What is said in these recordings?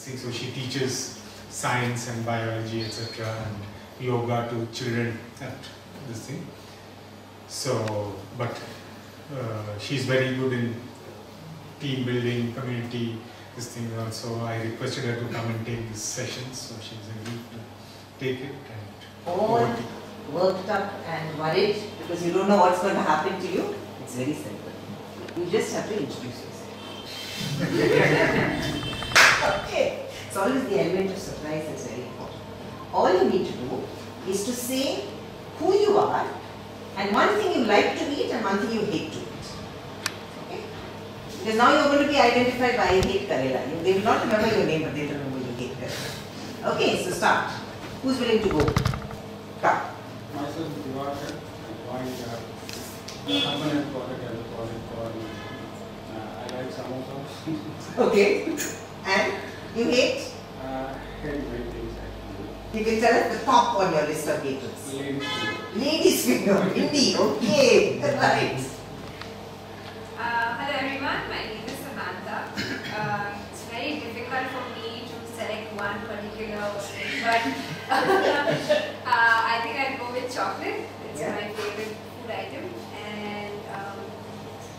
this thing. So she teaches science and biology, etc., and yoga to children at this thing. So, but she's very good in team building, community, this thing also. I requested her to come and take this session, so she's agreed to take it. And all worked up and worried because you don't know what's going to happen to you? It's very simple. You just have to introduce yourself. Okay. So always the element of surprise is very important. All you need to do is to say who you are and one thing you like to eat and one thing you hate to eat. Okay? Because now you're going to be identified by I hate Karela. They will not remember your name, but they will remember you hate Karela. Okay, so start. Who's willing to go? Start. Myself, Diwakar. I joined permanent project as a project coordinator. I like samosas. Okay. And you hate? Hate great things actually. You can tell us the top on your list of hatreds. Ladies. Ladies finger, Hindi. Okay. Right. Hello everyone, my name is Samantha. It's very difficult for me to select one particular thing, but I think I'll go with chocolate. It's my favorite food item, and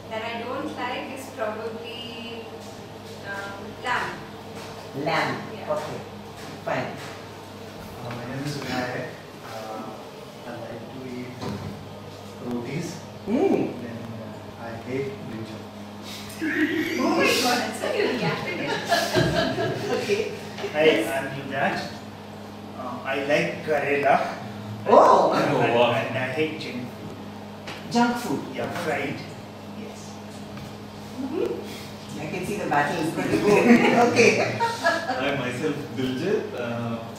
that I don't like is probably lamb. Lamb. Yeah. Okay. Fine. My name is Vinayak. I like to eat rotis. Mm. Then I hate brinjal. Oh my god, that's how you reacted it. Okay. Hi, I'm Yuvraj. I like Karela. Oh. And I hate junk food. Junk food. Yeah, fried. Yes. I can see the battle is going to go. Okay. I myself, Diljit,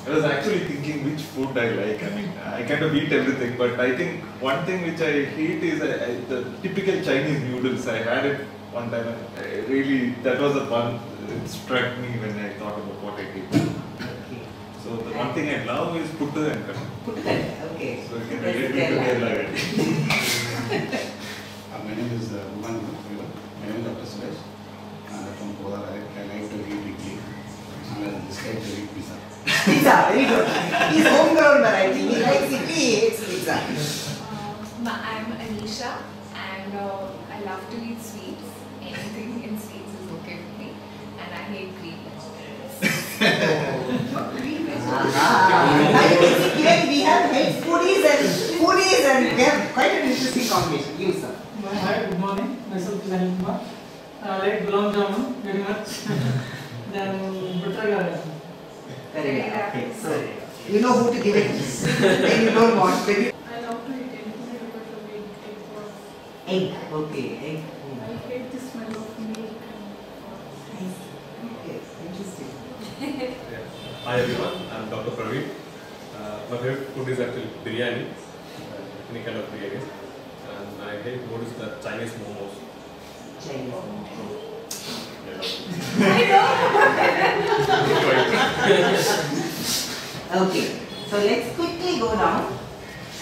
I was actually thinking which food I like. I mean, I kind of eat everything, but I think one thing which I hate is the typical Chinese noodles. I had it one time and really, that was the one that struck me when I thought about what I hate. Okay. So the one thing I love is puttu and curry. Puttu, okay. So you can That's relate it to Kerala. Kerala. My name is Uman. My name is Dr. Suresh. From Kodar. I like to eat idli. And this guy to eat pizza. Pizza, very good. He's homegrown variety. He likes idli, he hates pizza. I'm Anisha, and I love to eat sweets. Anything in sweets is okay with me, and I hate green vegetables. Green vegetables. Now you can see clearly we have health foodies and we have quite an interesting combination. You sir. Hi, good morning. Myself is Anil Kumar. I like gulab jamun very much. Then butter garlic. Very good. Okay, so you know who to give it to. When you don't want. When you I love to eat anything because of egg. Okay, egg. I hate the smell of milk. Okay, interesting. Hi everyone, I'm Dr. Praveen. My favorite food is actually biryani, any kind of biryani. And I hate what is the Chinese momos. Chinese. Okay, so let's quickly go down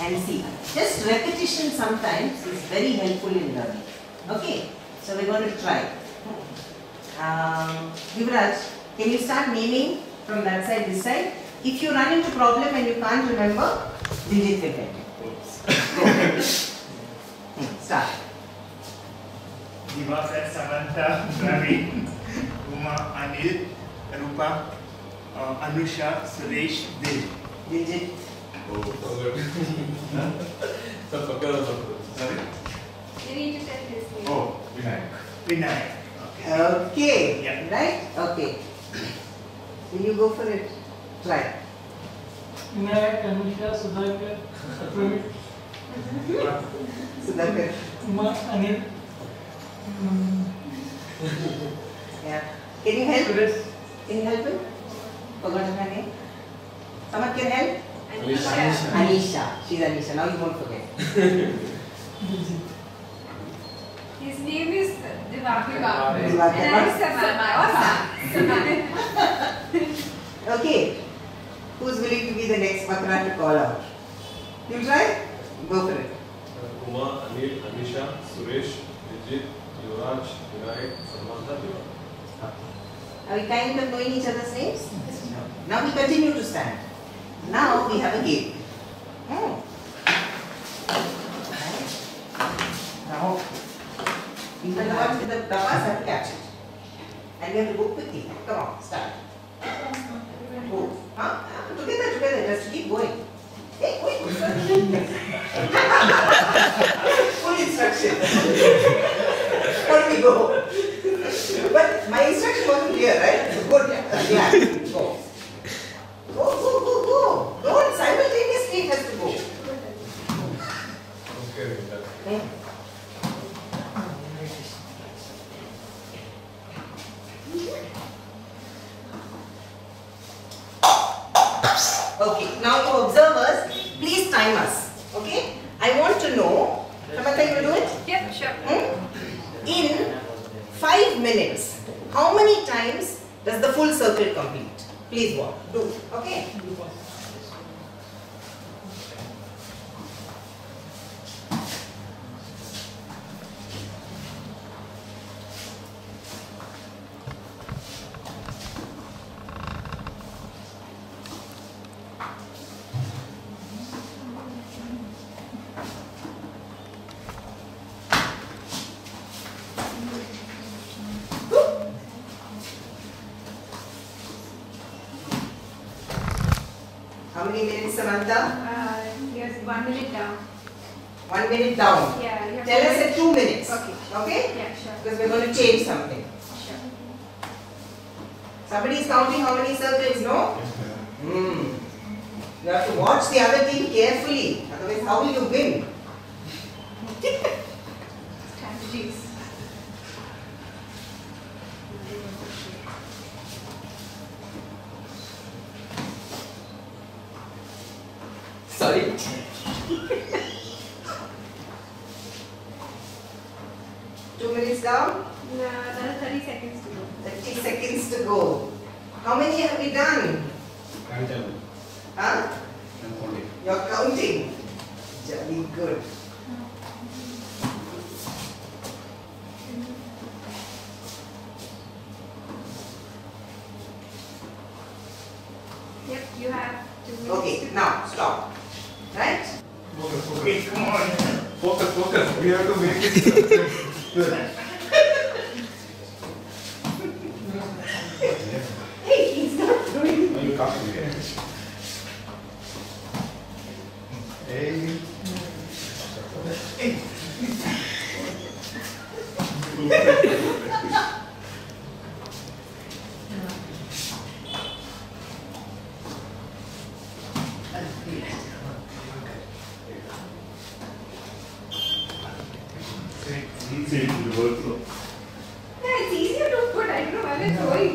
and see. Just repetition sometimes is very helpful in learning. Okay, so we're going to try. Yuvraj, can you start naming from that side, this side? If you run into problem and you can't remember, Dijit will help you. Start. Diwakar, Samantha, Praveen, Uma, Anil, Rupa, Anusha, Suresh, Dil. Dijit. Sorry? You need to tell his name. Oh, Vinayak. Vinayak. Okay, Yeah. right? Okay. Will you go for it? Try. Vinayak, Anusha, Sudhakar, Praveen, Sudhakar. Uma, Anil, Yeah. Can you help? Suresh. Can you help him? Forgotten her name? Someone can help? Anisha. Anisha. She's Anisha. Now you won't forget. His name is Diwakar. Diwakar. And I'm Samantha. Okay. Who's willing to be the next Makra to call out? You try? Go for it. Uma, Anil, Anisha, Suresh, Dijit, Yuvraj, Vinayak, Samantha, Diwakar. Are we kind of knowing each other's names? Now we continue to stand. Now we have a game. Now, the ones with the tapas have to catch it. And we have to go quickly. Come on, start. Go. Huh? Together, just keep going. Hey, quick. Full instruction. How do we go? But my instruction wasn't clear, right? Good. Yeah. Go. Go. Don't simultaneously it has to go. Okay. Okay, now you observers, please time us. Okay? I want to know, Samantha, you will do it? Yep, sure. In 5 minutes, how many times does the full circle complete? Please walk. Do. Okay? How many minutes, Samantha? Here's 1 minute down. 1 minute down. Yeah, you have Tell to us at 2 minutes. Okay. Okay? Yeah, sure. Because we're going to change something. Sure. Somebody is counting how many circles, no? You have to watch the other team carefully. Otherwise, how will you win? Strategies. Sorry. 2 minutes down. No, another 30 seconds to go. 30 seconds to go. How many have we done? Huh? You're counting. Jolly good. Yep, you have 2 minutes. Okay, now stop. Right? Okay, come on. Focus. We have to make it. Hey, he's not doing it. You can't do it. Hey. See, it will work. Yeah, it's easier to put. I don't know why we're throwing.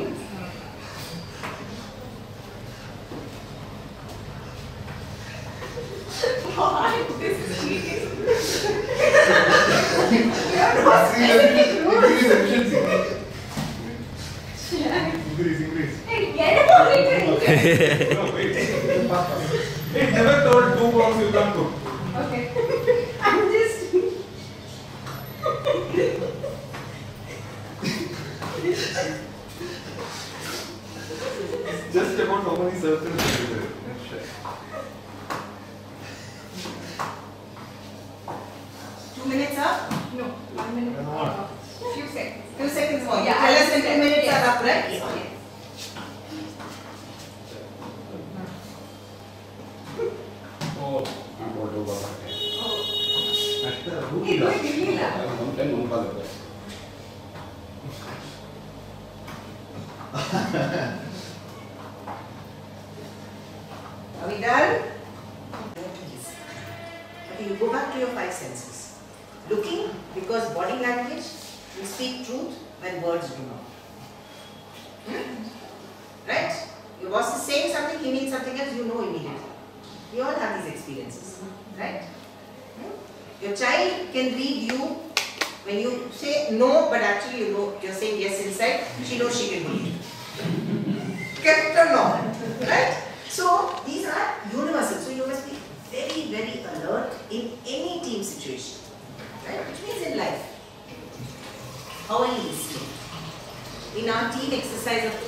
What? This is cheating. You're not specific rules. Increase. Hey, get it already. No, wait. It never told 2 blocks you can't do. Okay. I'm just. Just about how many circles are there. 2 minutes up? No, 1 minute. Few seconds. Few seconds more. Yeah, Tell us when 2 minutes yes. are up, right? Yes. Oh, I'm going to work. Hey, go ahead, give me that. Don't tell no father. Are we done? Okay, you go back to your 5 senses. Looking, because body language will speak truth when words do not. Right? Your boss is saying something, he means something else, you know immediately. We all have these experiences. Right? Your child can read you when you say no, but actually you know you're saying yes inside, she knows she can bully you. Correct or not? Right? So these are universal. So you must be very, very alert in any team situation. Right? Which means in life. How are you listening? In our team exercise of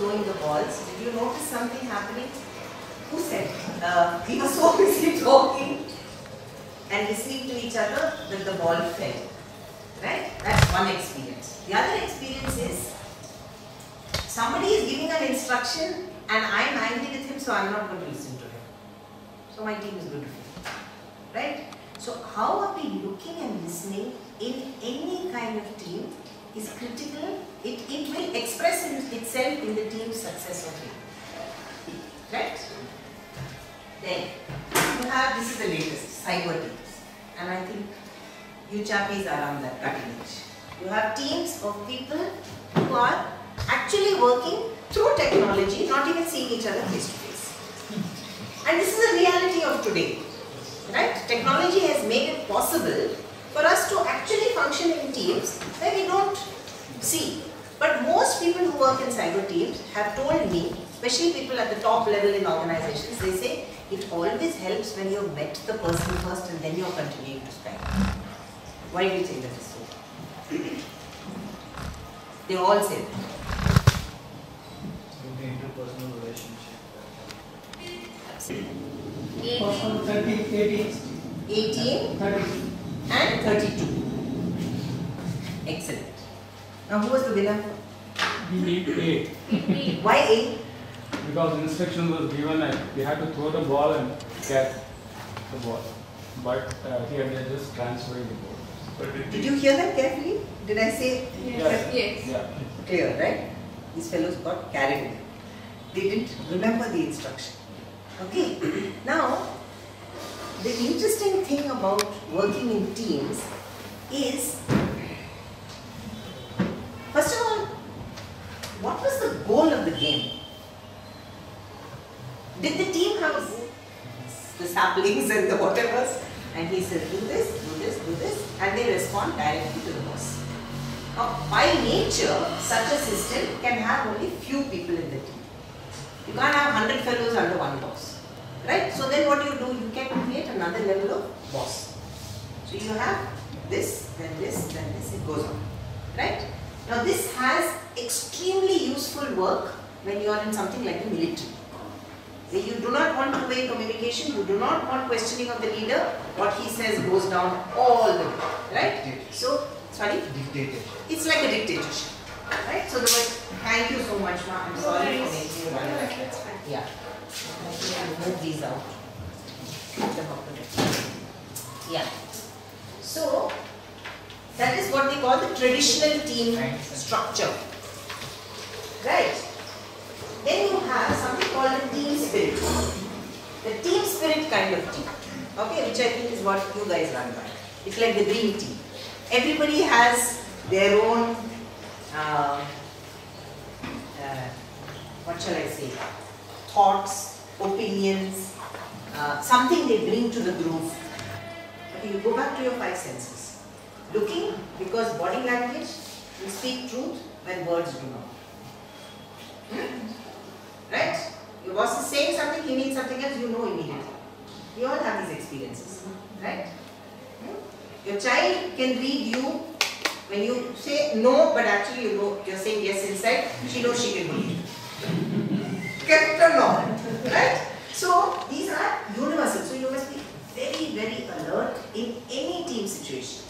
Did you notice something happening? Who said? We were so busy talking and listening to each other that the ball fell. Right? That's one experience. The other experience is somebody is giving an instruction and I'm angry with him, so I'm not going to listen to him. So my team is going to fail. Right? So how are we looking and listening in any kind of team is critical. It will express itself in the team's success or failure. Right? Then you have, this is the latest, cyber teams. And I think you chappies are on that cutting edge. You have teams of people who are actually working through technology, not even seeing each other face to face. And this is the reality of today. Right? Technology has made it possible for us to actually function in teams where we don't see. But most people who work in cyber teams have told me, especially people at the top level in organizations, they say it always helps when you've met the person first and then you're continuing to spend. Why do you think that is so? They all say that. The interpersonal relationship. Personal 30, 18, 18 30. and 32. Excellent. Now who was the winner? We need A Why A? because instruction was given and we had to throw the ball and get the ball. But here they are just transferring the ball. But Did you hear that carefully? Did I say Yes. Yeah. clear, right? These fellows got carried away. They didn't remember the instruction. Okay. Now, the interesting thing about working in teams is, first of all, what was the goal of the game? Did the team have the saplings and the whatevers? And he said, do this, do this, do this, and they respond directly to the boss. Now, by nature, such a system can have only few people in the team. You can't have 100 fellows under one boss. Right? So then what you do, you can create another level of boss. So you have this, then this, then this, it goes on. Right? Now this has extremely useful work when you are in something like the military. Where you do not want two-way communication, you do not want questioning of the leader, what he says goes down all the way. Right? So, sorry? Dictatorship. It's like a dictatorship. Right? So thank you so much, Ma. I'm sorry for making you run like that. Yeah. I think I'll move these out. Yeah. So, that is what we call the traditional team structure. Right? Then you have something called the team spirit. The team spirit kind of team. Okay, which I think is what you guys run by. It's like the dream team. Everybody has their own, what shall I say, thoughts, opinions, something they bring to the group. Okay, you go back to your five senses. Looking, because body language will speak truth when words do not. Right? Your boss is saying something, he means something else, you know immediately. We all have these experiences. Right? Your child can read you when you say no, but actually you know you're saying yes inside, she knows she can read you. Correct or not? Right? So these are universal. So you must be very, very alert in any team situation.